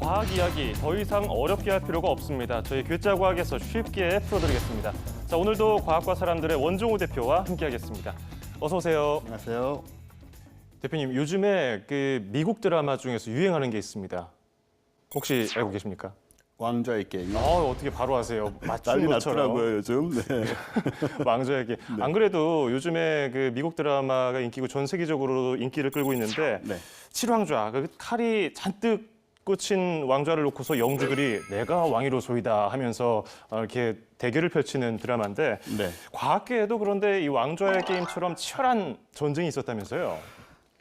과학 이야기 더 이상 어렵게 할 필요가 없습니다. 저희 괴짜 과학에서 쉽게 풀어드리겠습니다. 자, 오늘도 과학과 사람들의 원종우 대표와 함께하겠습니다. 어서 오세요. 안녕하세요. 대표님, 요즘에 그 미국 드라마 중에서 유행하는 게 있습니다. 혹시 알고 계십니까? 왕좌의 게임. 어떻게 바로 아세요? 맞춘 난리 것처럼. 났더라고요, 요즘. 네. 왕좌의 게임. 안 그래도 요즘에 그 미국 드라마가 인기고 전 세계적으로 인기를 끌고 있는데 네. 칠왕좌, 그 칼이 잔뜩 꽂힌 왕좌를 놓고서 영주들이 내가 왕이로소이다 하면서 이렇게 대결을 펼치는 드라마인데 네. 과학계에도 그런데 이 왕좌의 게임처럼 치열한 전쟁이 있었다면서요?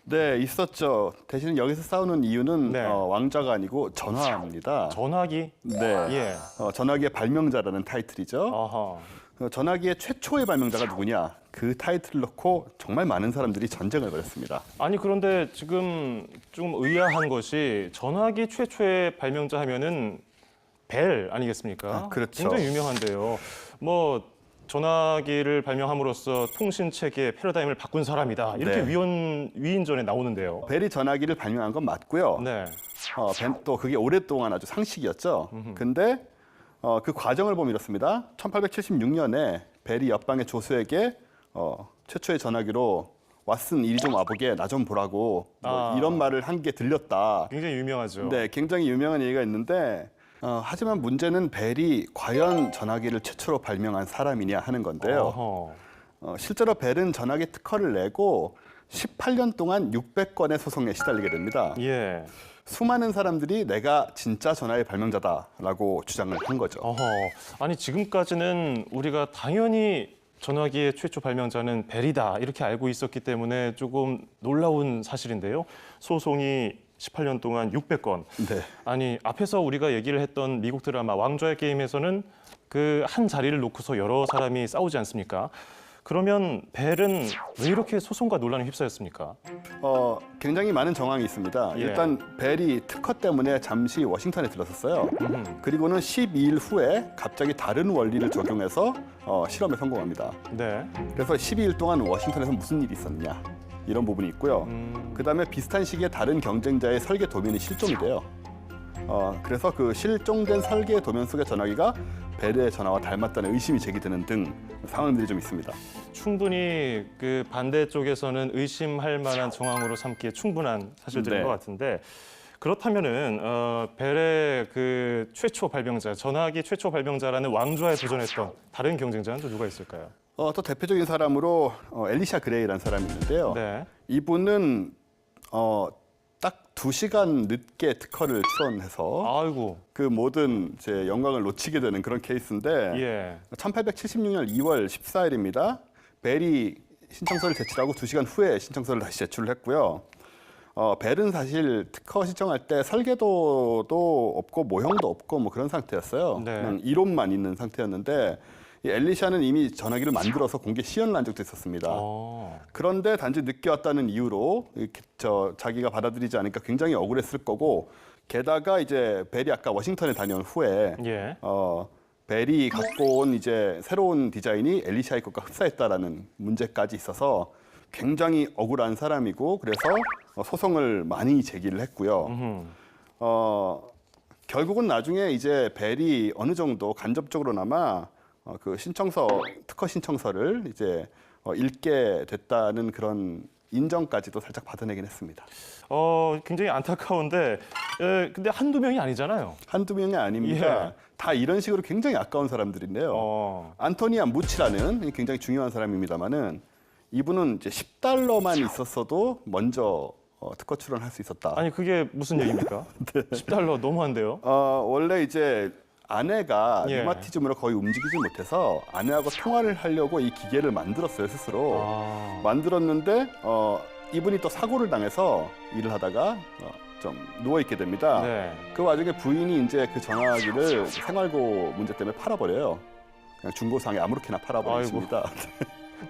네, 있었죠. 대신 여기서 싸우는 이유는 네. 왕좌가 아니고 전화입니다. 전화기? 네. 예. 전화기의 발명자라는 타이틀이죠. 아하. 전화기의 최초의 발명자가 누구냐? 그 타이틀을 넣고 정말 많은 사람들이 전쟁을 벌였습니다. 아니 그런데 지금 좀 의아한 것이 전화기 최초의 발명자 하면은 벨 아니겠습니까? 그렇죠. 굉장히 유명한데요. 뭐 전화기를 발명함으로써 통신 체계 패러다임을 바꾼 사람이다. 이렇게 네. 위인전에 나오는데요. 벨이 전화기를 발명한 건 맞고요. 네. 또 그게 오랫동안 아주 상식이었죠. 근데 그 과정을 보면 이렇습니다. 1876년에 벨이 옆방의 조수에게 최초의 전화기로 왓슨 이리 좀 와보게 나 좀 보라고 뭐 이런 말을 한 게 들렸다. 굉장히 유명하죠. 네, 굉장히 유명한 얘기가 있는데 하지만 문제는 벨이 과연 전화기를 최초로 발명한 사람이냐 하는 건데요. 실제로 벨은 전화기 특허를 내고 18년 동안 600건의 소송에 시달리게 됩니다. 예. 수많은 사람들이 내가 진짜 전화의 발명자다라고 주장을 한 거죠. 아니 지금까지는 우리가 당연히 전화기의 최초 발명자는 벨이다 이렇게 알고 있었기 때문에 조금 놀라운 사실인데요. 소송이 18년 동안 600건. 네. 아니 앞에서 우리가 얘기를 했던 미국 드라마 왕좌의 게임에서는 그 한 자리를 놓고서 여러 사람이 싸우지 않습니까? 그러면 벨은 왜 이렇게 소송과 논란에 휩싸였습니까? 굉장히 많은 정황이 있습니다. 예. 일단 벨이 특허 때문에 잠시 워싱턴에 들었었어요. 그리고는 12일 후에 갑자기 다른 원리를 적용해서 실험에 성공합니다. 네. 그래서 12일 동안 워싱턴에서 무슨 일이 있었느냐 이런 부분이 있고요. 그다음에 비슷한 시기에 다른 경쟁자의 설계 도면이 실종이 돼요. 그래서 그 실종된 설계 도면 속의 전화기가 벨의 전화와 닮았다는 의심이 제기되는 등 상황들이 좀 있습니다. 충분히 그 반대쪽에서는 의심할 만한 정황으로 삼기에 충분한 사실들인 네. 것 같은데 그렇다면은 벨의 그 최초 발명자, 전화기 최초 발명자라는 왕좌에 도전했던 다른 경쟁자는 또 누가 있을까요? 또 대표적인 사람으로 엘리샤 그레이라는 사람이 있는데요. 네. 이분은 딱 2시간 늦게 특허를 출원해서 아이고. 그 모든 제 영광을 놓치게 되는 그런 케이스인데 예. 1876년 2월 14일입니다. 벨이 신청서를 제출하고 2시간 후에 신청서를 다시 제출을 했고요. 벨은 사실 특허 신청할 때 설계도도 없고 모형도 없고 뭐 그런 상태였어요. 네. 그냥 이론만 있는 상태였는데 이 엘리샤는 이미 전화기를 만들어서 공개 시연을 한 적도 있었습니다. 그런데 단지 늦게 왔다는 이유로 자기가 받아들이지 않으니까 굉장히 억울했을 거고 게다가 이제 벨이 아까 워싱턴에 다녀온 후에 예. 벨이 갖고 온 이제 새로운 디자인이 엘리샤의 것과 흡사했다라는 문제까지 있어서 굉장히 억울한 사람이고 그래서 소송을 많이 제기를 했고요. 결국은 나중에 이제 벨이 어느 정도 간접적으로나마 그 특허 신청서를 이제 읽게 됐다는 그런 인정까지도 살짝 받아내긴 했습니다. 굉장히 안타까운데 근데 한두 명이 아니잖아요. 한두 명이 아닙니다. 예. 다 이런 식으로 굉장히 아까운 사람들인데요. 안토니아 무치라는 굉장히 중요한 사람입니다만은 이분은 이제 $10만 있었어도 먼저 특허 출원할 수 있었다. 아니 그게 무슨 얘기입니까? 네. $10 너무한데요. 원래 이제 아내가 예. 류마티즘으로 거의 움직이지 못해서 아내하고 통화를 하려고 이 기계를 만들었어요 스스로. 만들었는데 이분이 또 사고를 당해서 일을 하다가 좀 누워 있게 됩니다. 네. 그 와중에 부인이 이제 그 전화기를 생활고 문제 때문에 팔아버려요. 그냥 중고상에 아무렇게나 팔아버렸습니다.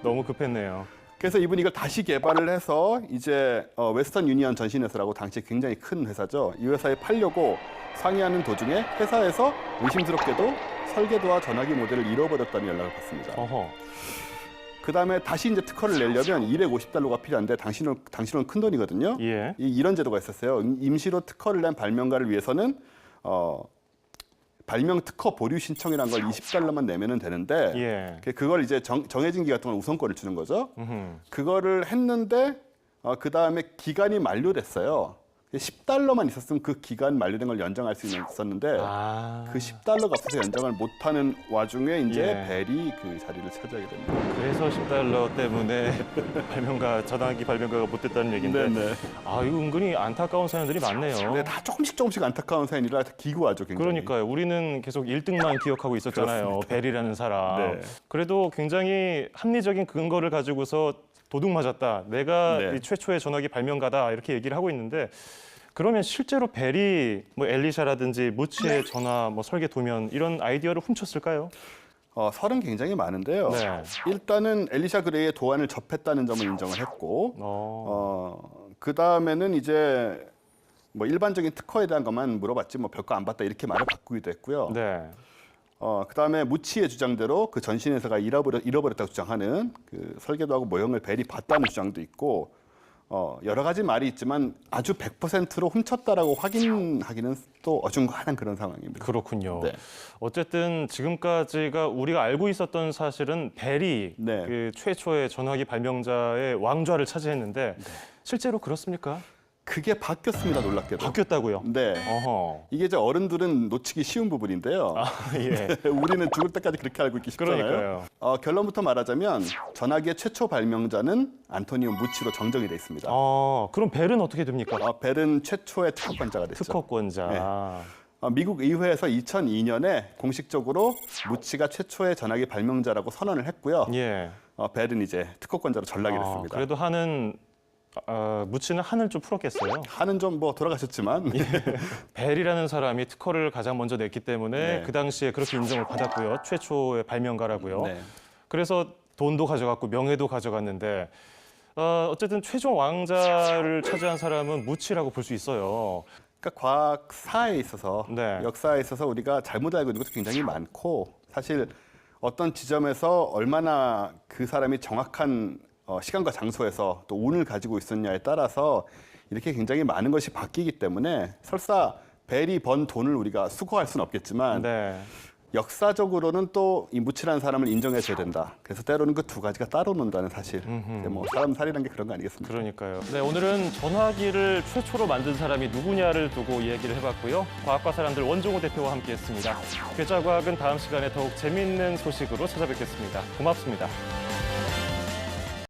너무 급했네요. 그래서 이분이 이걸 다시 개발을 해서 이제 웨스턴 유니언 전신회사라고 당시 굉장히 큰 회사죠. 이 회사에 팔려고 상의하는 도중에 회사에서 의심스럽게도 설계도와 전화기 모델을 잃어버렸다는 연락을 받습니다. 그다음에 다시 이제 특허를 내려면 $250가 필요한데 당신은 큰 돈이거든요. 예. 이런 제도가 있었어요. 임시로 특허를 낸 발명가를 위해서는 발명 특허 보류 신청이라는 걸 20달러만 내면은 되는데 예. 그걸 이제 정해진 기간 동안 우선권을 주는 거죠. 음흠. 그거를 했는데 그 다음에 기간이 만료됐어요. 10달러만 있었으면 그 기간 만료된 걸 연장할 수 있었는데 그 10달러가 없어서 연장을 못하는 와중에 이제 예. 벨이 그 자리를 차지하게 됩니다. 그래서 10달러 때문에 전화기 발명가가 못 됐다는 얘기인데 네네. 아, 이거 은근히 안타까운 사연들이 많네요. 근데 다 조금씩 안타까운 사연이라 기구하죠, 굉장히. 그러니까요. 우리는 계속 1등만 기억하고 있었잖아요. 그렇습니다. 벨이라는 사람. 네. 그래도 굉장히 합리적인 근거를 가지고서 도둑 맞았다. 내가 네. 이 최초의 전화기 발명가다. 이렇게 얘기를 하고 있는데 그러면 실제로 벨이 뭐 엘리샤라든지 무치의 전화, 뭐 설계 도면 이런 아이디어를 훔쳤을까요? 설은 굉장히 많은데요. 네. 일단은 엘리샤 그레이의 도안을 접했다는 점을 인정을 했고, 그 다음에는 이제 뭐 일반적인 특허에 대한 것만 물어봤지 뭐 별거 안 봤다 이렇게 말을 바꾸기도 했고요. 네. 그 다음에 무치의 주장대로 그 전신회사가 잃어버렸다고 주장하는 그 설계도하고 모형을 벨이 봤다는 주장도 있고, 여러 가지 말이 있지만 아주 100%로 훔쳤다라고 확인하기는 또 어중간한 그런 상황입니다. 그렇군요. 네. 어쨌든 지금까지가 우리가 알고 있었던 사실은 벨이 네. 그 최초의 전화기 발명자의 왕좌를 차지했는데 실제로 그렇습니까? 그게 바뀌었습니다, 놀랍게도. 바뀌었다고요? 네. 어허. 이게 이제 어른들은 놓치기 쉬운 부분인데요. 예. 우리는 죽을 때까지 그렇게 알고 있기 쉽잖아요. 그러니까요. 결론부터 말하자면 전화기의 최초 발명자는 안토니오 무치로 정정이 돼 있습니다. 그럼 벨은 어떻게 됩니까? 벨은 최초의 특허권자가 됐죠. 특허권자. 네. 미국 의회에서 2002년에 공식적으로 무치가 최초의 전화기 발명자라고 선언을 했고요. 예. 벨은 이제 특허권자로 전락이 됐습니다. 그래도 무치는 한을 좀 풀었겠어요. 한은 좀 뭐 돌아가셨지만 벨이라는 사람이 특허를 가장 먼저 냈기 때문에 네. 그 당시에 그렇게 인정을 받았고요. 최초의 발명가라고요. 네. 그래서 돈도 가져갔고 명예도 가져갔는데 어쨌든 최종 왕자를 차지한 사람은 무치라고 볼 수 있어요. 그러니까 과학사에 있어서 네. 역사에 있어서 우리가 잘못 알고 있는 것도 굉장히 많고 사실 어떤 지점에서 얼마나 그 사람이 정확한 시간과 장소에서 또 운을 가지고 있었냐에 따라서 이렇게 굉장히 많은 것이 바뀌기 때문에 설사 벨이 번 돈을 우리가 수거할 수는 없겠지만 네. 역사적으로는 또 이 무치라는 사람을 인정해줘야 된다. 그래서 때로는 그 두 가지가 따로 논다는 사실. 뭐 사람 살이라는 게 그런 거 아니겠습니까? 그러니까요. 네, 오늘은 전화기를 최초로 만든 사람이 누구냐를 두고 이야기를 해봤고요. 과학과 사람들 원종호 대표와 함께했습니다. 괴짜과학은 다음 시간에 더욱 재미있는 소식으로 찾아뵙겠습니다. 고맙습니다.